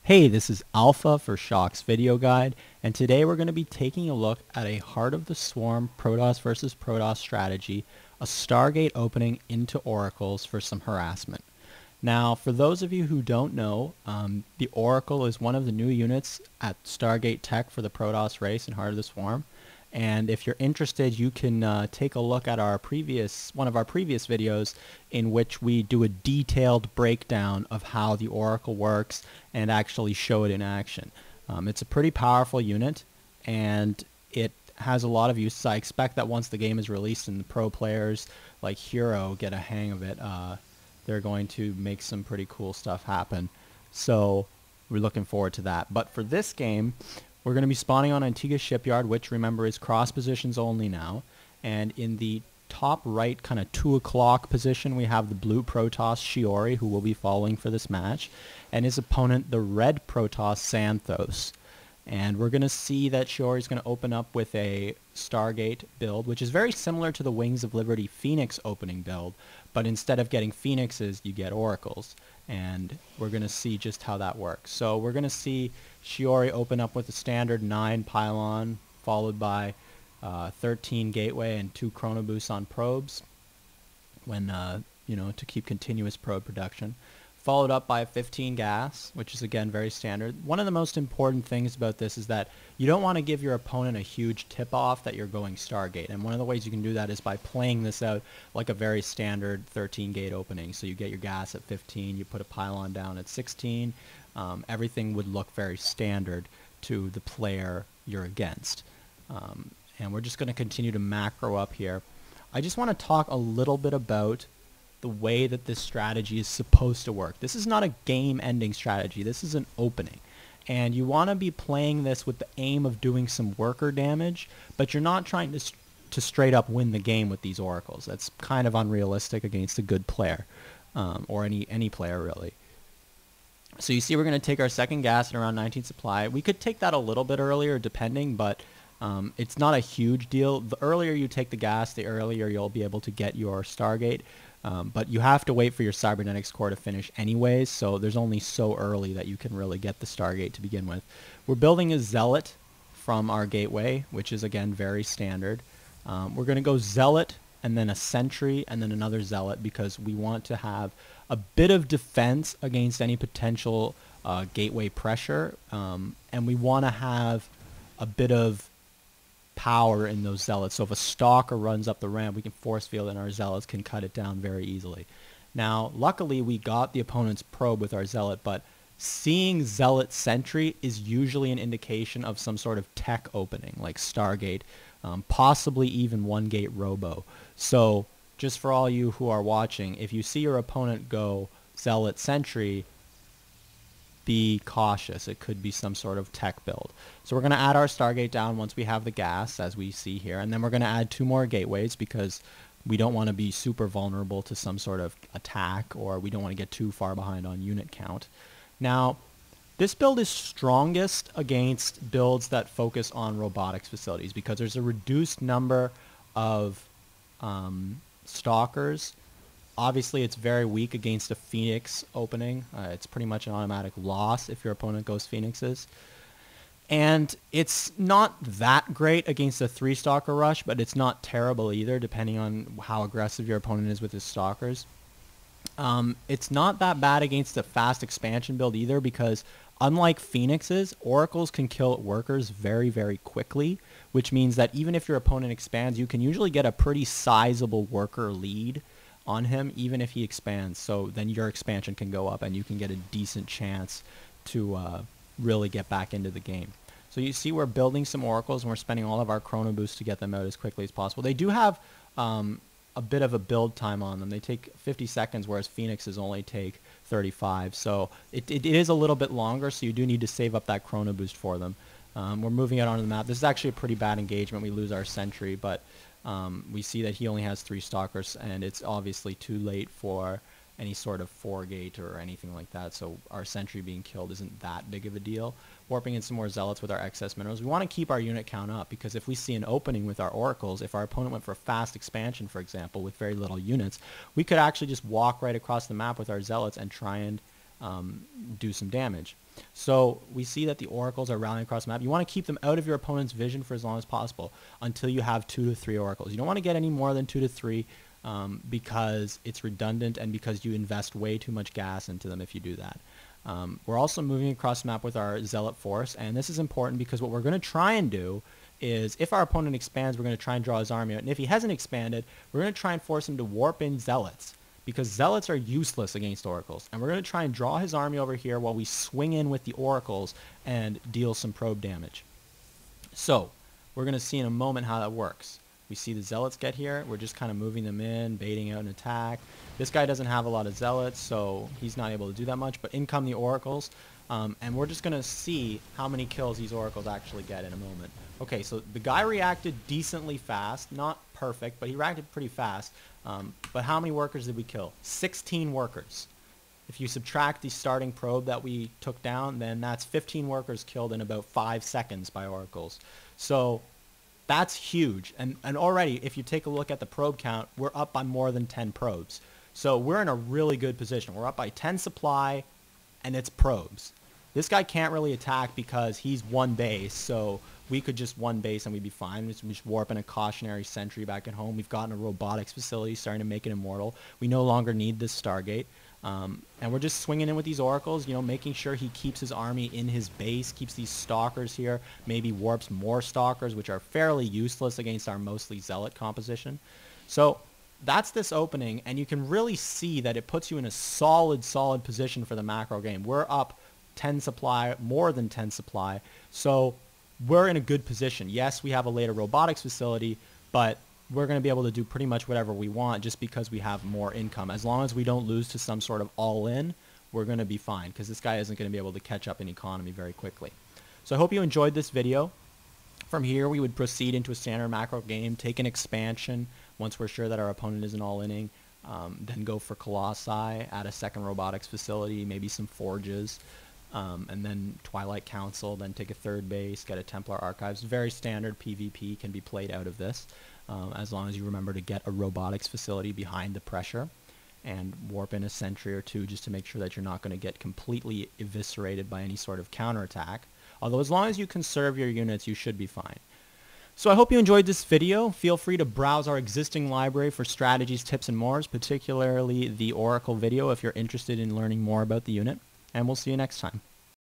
Hey, this is Alpha for Shock's video guide, and today we're going to be taking a look at a Heart of the Swarm Protoss versus Protoss strategy, a Stargate opening into Oracles for some harassment. Now, for those of you who don't know, the Oracle is one of the new units at Stargate Tech for the Protoss race in Heart of the Swarm. And if you're interested, you can take a look at one of our previous videos in which we do a detailed breakdown of how the Oracle works and actually show it in action. It's a pretty powerful unit, and it has a lot of uses. I expect that once the game is released and the pro players like Hero get a hang of it, they're going to make some pretty cool stuff happen. So we're looking forward to that. But for this game, we're going to be spawning on Antigua Shipyard, which, remember, is cross positions only now. And in the top right, kind of 2 o'clock position, we have the blue Protoss Shiori, who will be following for this match, and his opponent, the red Protoss Santhos. And we're going to see that Shiori is going to open up with a Stargate build, which is very similar to the Wings of Liberty Phoenix opening build, but instead of getting Phoenixes, you get Oracles. And we're going to see just how that works. So we're going to see Shiori open up with a standard 9 pylon, followed by 13 gateway and 2 chrono boosts on probes, when to keep continuous probe production. Followed up by a 15 gas, which is again very standard. One of the most important things about this is that you don't want to give your opponent a huge tip-off that you're going Stargate. And one of the ways you can do that is by playing this out like a very standard 13 gate opening. So you get your gas at 15, you put a pylon down at 16. Everything would look very standard to the player you're against. And we're just going to continue to macro up here. I just want to talk a little bit about the way that this strategy is supposed to work. This is not a game-ending strategy. This is an opening. And you want to be playing this with the aim of doing some worker damage, but you're not trying to straight up win the game with these oracles. That's kind of unrealistic against a good player, or any player really. So you see we're going to take our second gas at around 19 supply. We could take that a little bit earlier depending, but it's not a huge deal. The earlier you take the gas, the earlier you'll be able to get your Stargate. But you have to wait for your cybernetics core to finish anyways, so there's only so early that you can really get the Stargate to begin with. We're building a Zealot from our gateway, which is again very standard. We're going to go Zealot and then a Sentry and then another Zealot because we want to have a bit of defense against any potential gateway pressure, and we want to have a bit of power in those Zealots. So if a stalker runs up the ramp, we can force field and our Zealots can cut it down very easily. Now, luckily, we got the opponent's probe with our Zealot, but seeing Zealot Sentry is usually an indication of some sort of tech opening, like Stargate, possibly even one gate robo. So just for all you who are watching, if you see your opponent go Zealot Sentry, be cautious. It could be some sort of tech build. So we're going to add our Stargate down once we have the gas, as we see here, and then we're going to add 2 more gateways because we don't want to be super vulnerable to some sort of attack, or we don't want to get too far behind on unit count. Now, this build is strongest against builds that focus on robotics facilities because there's a reduced number of stalkers. Obviously, it's very weak against a Phoenix opening. It's pretty much an automatic loss if your opponent goes Phoenixes. And it's not that great against a 3-stalker rush, but it's not terrible either, depending on how aggressive your opponent is with his stalkers. It's not that bad against a fast expansion build either, because unlike Phoenixes, Oracles can kill workers very, very quickly, which means that even if your opponent expands, you can usually get a pretty sizable worker lead on him, even if he expands. So then your expansion can go up and you can get a decent chance to really get back into the game. So you see we're building some oracles and we're spending all of our chrono boosts to get them out as quickly as possible. They do have a bit of a build time on them. They take 50 seconds, whereas Phoenixes only take 35. So it is a little bit longer, so you do need to save up that chrono boost for them. We're moving it onto the map. This is actually a pretty bad engagement. We lose our Sentry, but we see that he only has 3 stalkers, and it's obviously too late for any sort of 4-gate or anything like that, so our Sentry being killed isn't that big of a deal. Warping in some more Zealots with our excess minerals. We want to keep our unit count up, because if we see an opening with our Oracles, if our opponent went for a fast expansion, for example, with very little units, we could actually just walk right across the map with our Zealots and try and do some damage. So we see that the oracles are rallying across the map. You want to keep them out of your opponent's vision for as long as possible until you have 2 to 3 oracles. You don't want to get any more than 2 to 3 because it's redundant and because you invest way too much gas into them if you do that. We're also moving across the map with our zealot force, and this is important because what we're going to try and do is if our opponent expands, we're going to try and draw his army out. And if he hasn't expanded, we're going to try and force him to warp in zealots, because zealots are useless against oracles. And we're going to try and draw his army over here while we swing in with the oracles and deal some probe damage. So we're going to see in a moment how that works. We see the zealots get here. We're just kind of moving them in, baiting out an attack. This guy doesn't have a lot of zealots, so he's not able to do that much. But in come the oracles, and we're just going to see how many kills these oracles actually get in a moment. Okay, so the guy reacted decently fast. Not perfect, but he reacted pretty fast. But how many workers did we kill? 16 workers. If you subtract the starting probe that we took down, then that's 15 workers killed in about 5 seconds by oracles. So that's huge. And already, if you take a look at the probe count, we're up by more than 10 probes. So we're in a really good position. We're up by 10 supply, and it's probes. This guy can't really attack because he's one base, so we could just one base and we'd be fine. We just warp in a cautionary sentry back at home. We've gotten a robotics facility starting to make it immortal. We no longer need this Stargate. And we're just swinging in with these oracles, you know, making sure he keeps his army in his base, keeps these stalkers here, maybe warps more stalkers, which are fairly useless against our mostly zealot composition. So that's this opening, and you can really see that it puts you in a solid position for the macro game. We're up 10 supply, more than 10 supply, so we're in a good position. Yes, we have a later robotics facility, but we're going to be able to do pretty much whatever we want just because we have more income. As long as we don't lose to some sort of all-in, we're going to be fine because this guy isn't going to be able to catch up in economy very quickly. So I hope you enjoyed this video. From here, we would proceed into a standard macro game, take an expansion once we're sure that our opponent isn't all-inning, then go for Colossi, add a second robotics facility, maybe some forges, and then Twilight Council, then take a third base, get a Templar Archives. Very standard PvP can be played out of this, as long as you remember to get a robotics facility behind the pressure and warp in a sentry or two just to make sure that you're not going to get completely eviscerated by any sort of counterattack. Although as long as you conserve your units, you should be fine. So I hope you enjoyed this video. Feel free to browse our existing library for strategies, tips, and more, particularly the Oracle video if you're interested in learning more about the unit. And we'll see you next time.